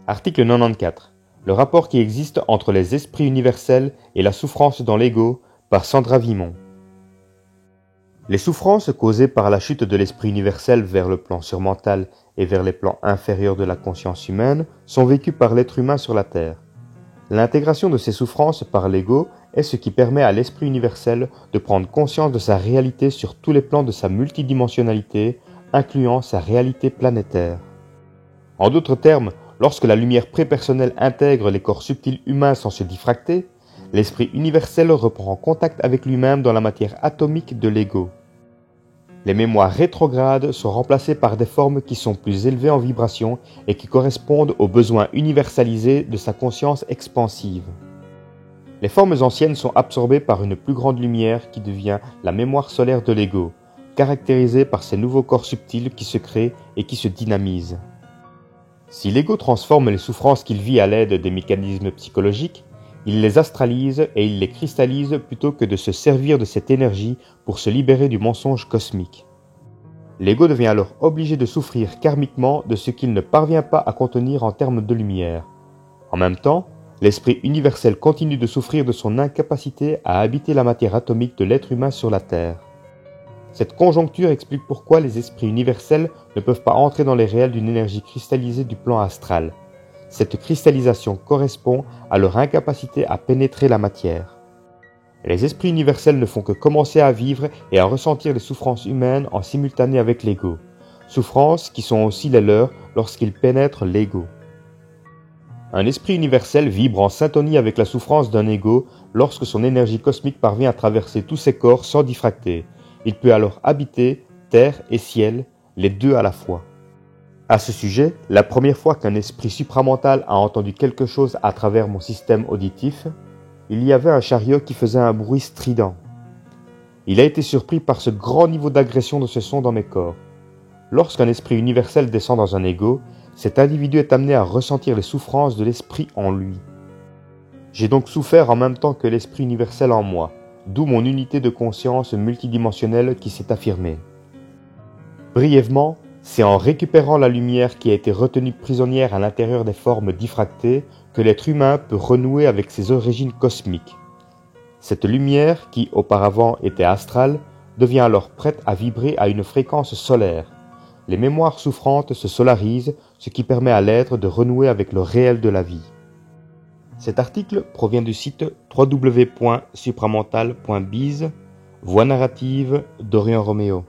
Article 94. Le rapport qui existe entre les esprits universels et la souffrance dans l'ego, par Sandra Vimont. Les souffrances causées par la chute de l'esprit universel vers le plan surmental et vers les plans inférieurs de la conscience humaine sont vécues par l'être humain sur la Terre. L'intégration de ces souffrances par l'ego est ce qui permet à l'esprit universel de prendre conscience de sa réalité sur tous les plans de sa multidimensionnalité, incluant sa réalité planétaire. En d'autres termes, lorsque la lumière prépersonnelle intègre les corps subtils humains sans se diffracter, l'esprit universel reprend contact avec lui-même dans la matière atomique de l'ego. Les mémoires rétrogrades sont remplacées par des formes qui sont plus élevées en vibration et qui correspondent aux besoins universalisés de sa conscience expansive. Les formes anciennes sont absorbées par une plus grande lumière qui devient la mémoire solaire de l'ego, caractérisée par ces nouveaux corps subtils qui se créent et qui se dynamisent. Si l'ego transforme les souffrances qu'il vit à l'aide des mécanismes psychologiques, il les astralise et il les cristallise plutôt que de se servir de cette énergie pour se libérer du mensonge cosmique. L'ego devient alors obligé de souffrir karmiquement de ce qu'il ne parvient pas à contenir en termes de lumière. En même temps, l'esprit universel continue de souffrir de son incapacité à habiter la matière atomique de l'être humain sur la Terre. Cette conjoncture explique pourquoi les esprits universels ne peuvent pas entrer dans les réels d'une énergie cristallisée du plan astral. Cette cristallisation correspond à leur incapacité à pénétrer la matière. Les esprits universels ne font que commencer à vivre et à ressentir les souffrances humaines en simultané avec l'ego, souffrances qui sont aussi les leurs lorsqu'ils pénètrent l'ego. Un esprit universel vibre en syntonie avec la souffrance d'un ego lorsque son énergie cosmique parvient à traverser tous ses corps sans diffracter. Il peut alors habiter terre et ciel, les deux à la fois. À ce sujet, la première fois qu'un esprit supramental a entendu quelque chose à travers mon système auditif, il y avait un chariot qui faisait un bruit strident. Il a été surpris par ce grand niveau d'agression de ce son dans mes corps. Lorsqu'un esprit universel descend dans un ego, cet individu est amené à ressentir les souffrances de l'esprit en lui. J'ai donc souffert en même temps que l'esprit universel en moi, d'où mon unité de conscience multidimensionnelle qui s'est affirmée. Brièvement, c'est en récupérant la lumière qui a été retenue prisonnière à l'intérieur des formes diffractées que l'être humain peut renouer avec ses origines cosmiques. Cette lumière, qui auparavant était astrale, devient alors prête à vibrer à une fréquence solaire. Les mémoires souffrantes se solarisent, ce qui permet à l'être de renouer avec le réel de la vie. Cet article provient du site www.supramental.biz, voix narrative d'Orion Roméo.